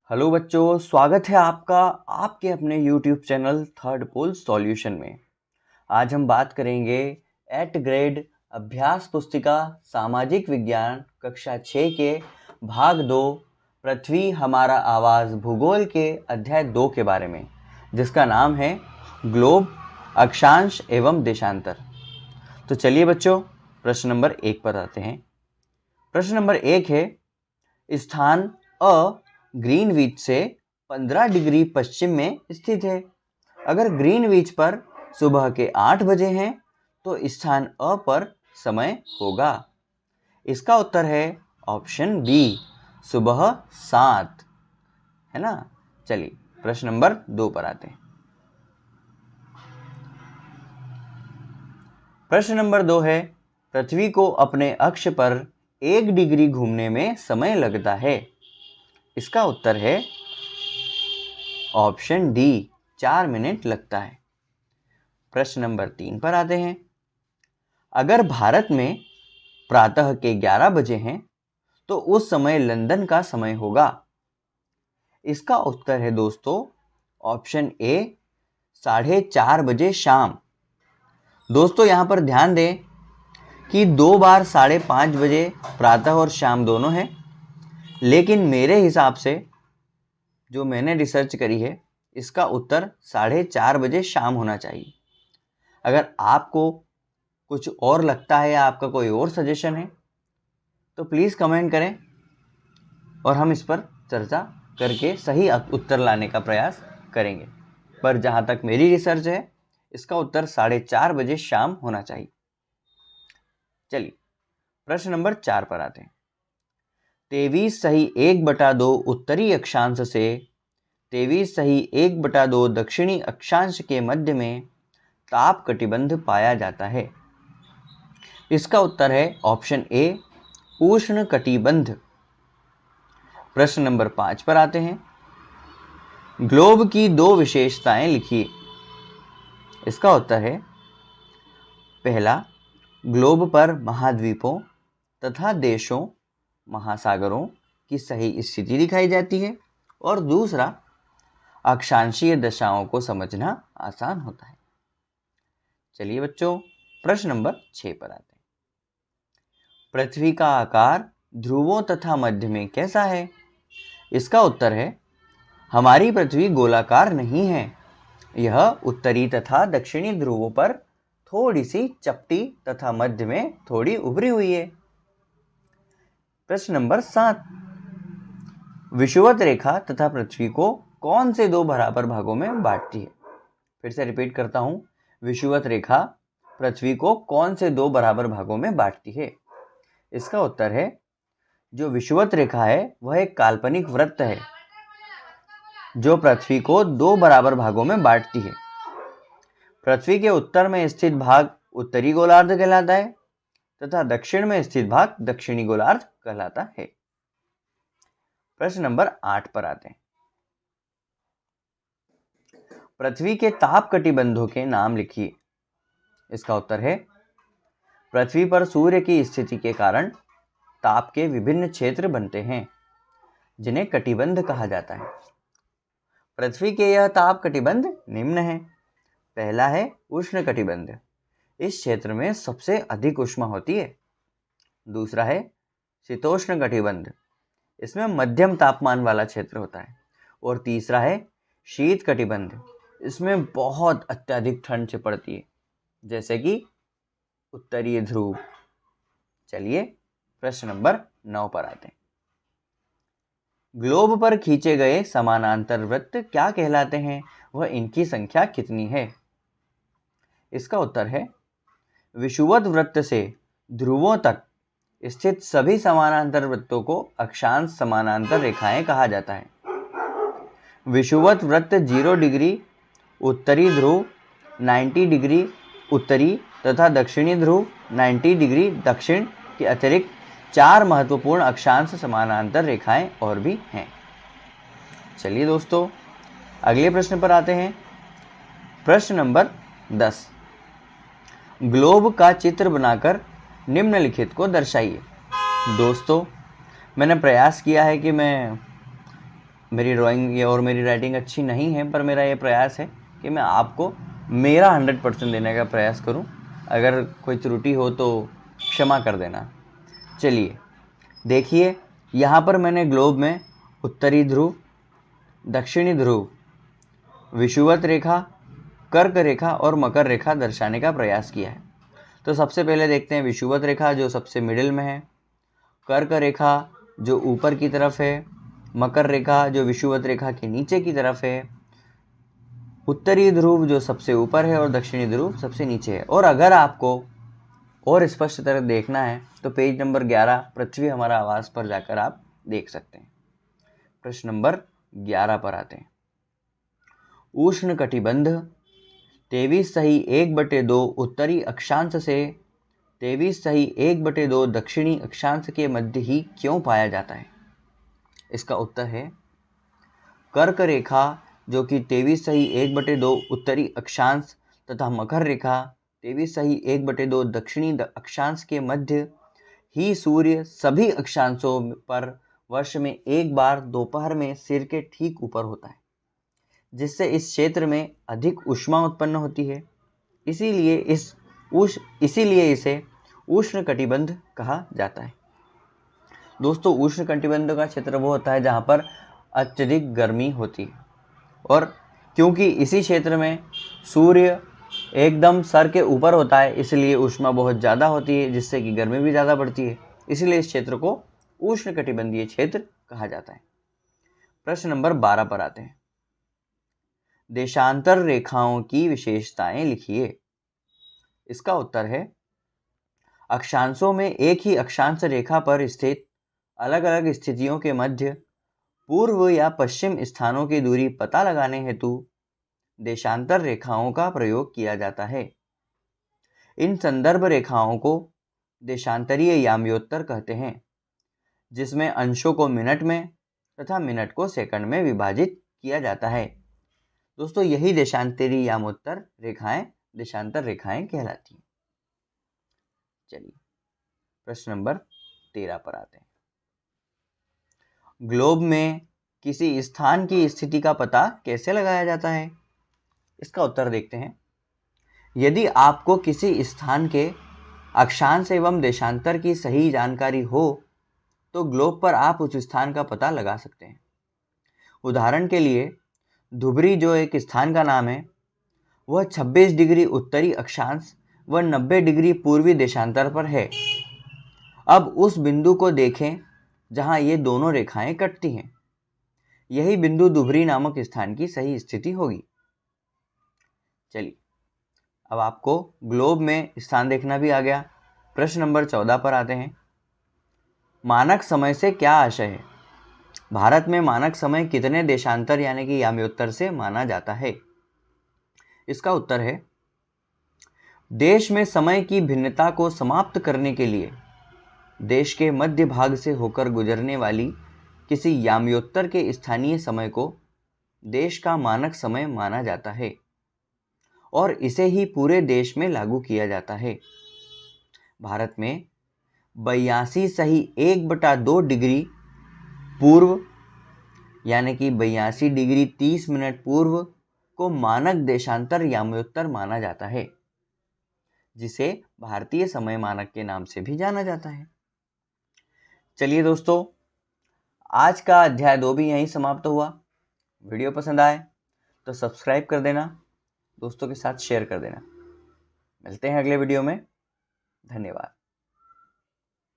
Hello बच्चों, स्वागत है आपका आपके अपने YouTube चैनल थर्ड पोल सॉल्यूशन में। आज हम बात करेंगे 8th ग्रेड अभ्यास पुस्तिका सामाजिक विज्ञान कक्षा 6 के भाग 2 पृथ्वी हमारा आवाज़ भूगोल के अध्याय 2 के बारे में, जिसका नाम है ग्लोब, अक्षांश एवं देशांतर। तो चलिए बच्चों, प्रश्न नंबर 1 पर आते हैं। प्रश्न नंबर 1 है, स्थान अ ग्रीनविच से 15 डिग्री पश्चिम में स्थित है। अगर ग्रीनविच पर सुबह के 8 बजे हैं तो स्थान अ पर समय होगा। इसका उत्तर है ऑप्शन बी, सुबह 7, है ना। चलिए प्रश्न नंबर 2 पर आते हैं। प्रश्न नंबर 2 है, पृथ्वी को अपने अक्ष पर 1 डिग्री घूमने में समय लगता है। इसका उत्तर है ऑप्शन डी, 4 मिनट लगता है। प्रश्न नंबर 3 पर आते हैं। अगर भारत में प्रातः के 11 बजे हैं तो उस समय लंदन का समय होगा। इसका उत्तर है दोस्तों ऑप्शन ए, 4:30 बजे शाम। दोस्तों यहाँ पर ध्यान दें कि 2 बार 5:30 बजे प्रातः और शाम दोनों है, लेकिन मेरे हिसाब से जो मैंने रिसर्च करी है इसका उत्तर 4:30 बजे शाम होना चाहिए। अगर आपको कुछ और लगता है या आपका कोई और सजेशन है तो प्लीज़ कमेंट करें और हम इस पर चर्चा करके सही उत्तर लाने का प्रयास करेंगे। पर जहाँ तक मेरी रिसर्च है इसका उत्तर 4:30 बजे शाम होना चाहिए। चलिए प्रश्न नंबर 4 पर आते हैं। 23 सही 1/2 उत्तरी अक्षांश से 23 सही 1/2 दक्षिणी अक्षांश के मध्य में ताप कटिबंध पाया जाता है। इसका उत्तर है ऑप्शन ए, उष्ण कटिबंध। प्रश्न नंबर 5 पर आते हैं। ग्लोब की 2 विशेषताएं लिखिए। इसका उत्तर है, पहला, ग्लोब पर महाद्वीपों तथा देशों, महासागरों की सही स्थिति दिखाई जाती है, और दूसरा, अक्षांशीय दशाओं को समझना आसान होता है। चलिए बच्चों प्रश्न नंबर 6 पर आते हैं। पृथ्वी का आकार ध्रुवों तथा मध्य में कैसा है? इसका उत्तर है, हमारी पृथ्वी गोलाकार नहीं है। यह उत्तरी तथा दक्षिणी ध्रुवों पर थोड़ी सी चपटी तथा मध्य में थोड़ी उभरी हुई है। प्रश्न नंबर 7, विषुवत रेखा तथा पृथ्वी को कौन से 2 बराबर भागों में बांटती है? फिर से रिपीट करता हूं, विषुवत रेखा पृथ्वी को कौन से 2 बराबर भागों में बांटती है? इसका उत्तर है, जो विषुवत रेखा है वह एक काल्पनिक वृत्त है जो पृथ्वी को 2 बराबर भागों में बांटती है। पृथ्वी के उत्तर में स्थित भाग उत्तरी गोलार्ध कहलाता है तथा दक्षिण में स्थित भाग दक्षिणी गोलार्ध कहलाता है। प्रश्न नंबर 8 पर आते हैं। पृथ्वी के ताप कटिबंधों के नाम लिखिए। इसका उत्तर है, पृथ्वी पर सूर्य की स्थिति के कारण ताप के विभिन्न क्षेत्र बनते हैं जिन्हें कटिबंध कहा जाता है। पृथ्वी के यह ताप कटिबंध निम्न है। पहला है उष्ण कटिबंध, इस क्षेत्र में सबसे अधिक ऊष्मा होती है। दूसरा है शीतोष्ण कटिबंध, इसमें मध्यम तापमान वाला क्षेत्र होता है। और तीसरा है शीत कटिबंध, इसमें बहुत अत्यधिक ठंड से पड़ती है, जैसे कि उत्तरीय ध्रुव। चलिए प्रश्न नंबर 9 पर आते हैं। ग्लोब पर खींचे गए समानांतर वृत्त क्या कहलाते हैं? वह इनकी संख्या कितनी है? इसका उत्तर है, विषुवत वृत्त से ध्रुवों तक स्थित सभी समानांतर वृत्तों को अक्षांश समानांतर रेखाएं कहा जाता है। विषुवत वृत्त 0 डिग्री उत्तरी ध्रुव, 90 डिग्री उत्तरी तथा दक्षिणी ध्रुव 90 डिग्री दक्षिण के अतिरिक्त 4 महत्वपूर्ण अक्षांश समानांतर रेखाएं और भी हैं। चलिए दोस्तों अगले प्रश्न पर आते हैं। प्रश्न नंबर 10, ग्लोब का चित्र बनाकर निम्नलिखित को दर्शाइए। दोस्तों मैंने प्रयास किया है कि मैं मेरी ड्राइंग और मेरी राइटिंग अच्छी नहीं है, पर मेरा ये प्रयास है कि मैं आपको मेरा 100% देने का प्रयास करूं। अगर कोई त्रुटि हो तो क्षमा कर देना। चलिए देखिए, यहाँ पर मैंने ग्लोब में उत्तरी ध्रुव, दक्षिणी ध्रुव, विषुवत रेखा, कर्क रेखा और मकर रेखा दर्शाने का प्रयास किया है। तो सबसे पहले देखते हैं विषुवत रेखा जो सबसे मिडिल में है, कर्क रेखा जो ऊपर की तरफ है, मकर रेखा जो विषुवत रेखा के नीचे की तरफ है, उत्तरी ध्रुव जो सबसे ऊपर है और दक्षिणी ध्रुव सबसे नीचे है। और अगर आपको और स्पष्ट तरह देखना है तो पेज नंबर 11 पृथ्वी हमारा आवास पर जाकर आप देख सकते हैं। प्रश्न नंबर 11 पर आते हैं। उष्ण कटिबंध 23.1/2 उत्तरी अक्षांश से 23.1/2 दक्षिणी अक्षांश के मध्य ही क्यों पाया जाता है? इसका उत्तर है कर्क रेखा जो कि 23.1/2 उत्तरी अक्षांश तथा मकर रेखा 23.1/2 दक्षिणी अक्षांश के मध्य ही सूर्य सभी अक्षांशों पर वर्ष में एक बार दोपहर में सिर के ठीक ऊपर होता है, जिससे इस क्षेत्र में अधिक ऊष्मा उत्पन्न होती है। इसीलिए इसे उष्ण कटिबंध कहा जाता है। दोस्तों, उष्ण कटिबंध का क्षेत्र वो होता है जहाँ पर अत्यधिक गर्मी होती है, और क्योंकि इसी क्षेत्र में सूर्य एकदम सर के ऊपर होता है, इसलिए ऊष्मा बहुत ज़्यादा होती है, जिससे कि गर्मी भी ज़्यादा बढ़ती है। इसलिए इस क्षेत्र को उष्ण कटिबंधीय क्षेत्र कहा जाता है। प्रश्न नंबर 12 पर आते हैं। देशांतर रेखाओं की विशेषताएं लिखिए। इसका उत्तर है अक्षांशों में एक ही अक्षांश रेखा पर स्थित अलग अलग स्थितियों के मध्य पूर्व या पश्चिम स्थानों की दूरी पता लगाने हेतु देशांतर रेखाओं का प्रयोग किया जाता है। इन संदर्भ रेखाओं को देशांतरीय याम्योत्तर कहते हैं, जिसमें अंशों को मिनट में तथा मिनट को सेकंड में विभाजित किया जाता है। दोस्तों, यही देशांतरीय यामोत्तर रेखाएं देशांतर रेखाएं कहलाती हैं। चलिए प्रश्न नंबर 13 पर आते हैं। ग्लोब में किसी स्थान की स्थिति का पता कैसे लगाया जाता है? इसका उत्तर देखते हैं। यदि आपको किसी स्थान के अक्षांश एवं देशांतर की सही जानकारी हो तो ग्लोब पर आप उस स्थान का पता लगा सकते हैं। उदाहरण के लिए धुबरी जो एक स्थान का नाम है, वह 26 डिग्री उत्तरी अक्षांश व 90 डिग्री पूर्वी देशांतर पर है। अब उस बिंदु को देखें जहां ये दोनों रेखाएं कटती हैं। यही बिंदु धुबरी नामक स्थान की सही स्थिति होगी। चलिए, अब आपको ग्लोब में स्थान देखना भी आ गया। प्रश्न नंबर 14 पर आते हैं। मानक समय से क्या आशय है? भारत में मानक समय कितने देशांतर यानी कि याम्योत्तर से माना जाता है? इसका उत्तर है देश में समय की भिन्नता को समाप्त करने के लिए देश के मध्य भाग से होकर गुजरने वाली किसी याम्योत्तर के स्थानीय समय को देश का मानक समय माना जाता है और इसे ही पूरे देश में लागू किया जाता है। भारत में 82.1/2 डिग्री पूर्व यानी कि 82 डिग्री 30 मिनट पूर्व को मानक देशांतर याम्योत्तर माना जाता है, जिसे भारतीय समय मानक के नाम से भी जाना जाता है। चलिए दोस्तों, आज का अध्याय 2 भी यहीं समाप्त हुआ। वीडियो पसंद आए तो सब्सक्राइब कर देना, दोस्तों के साथ शेयर कर देना। मिलते हैं अगले वीडियो में। धन्यवाद।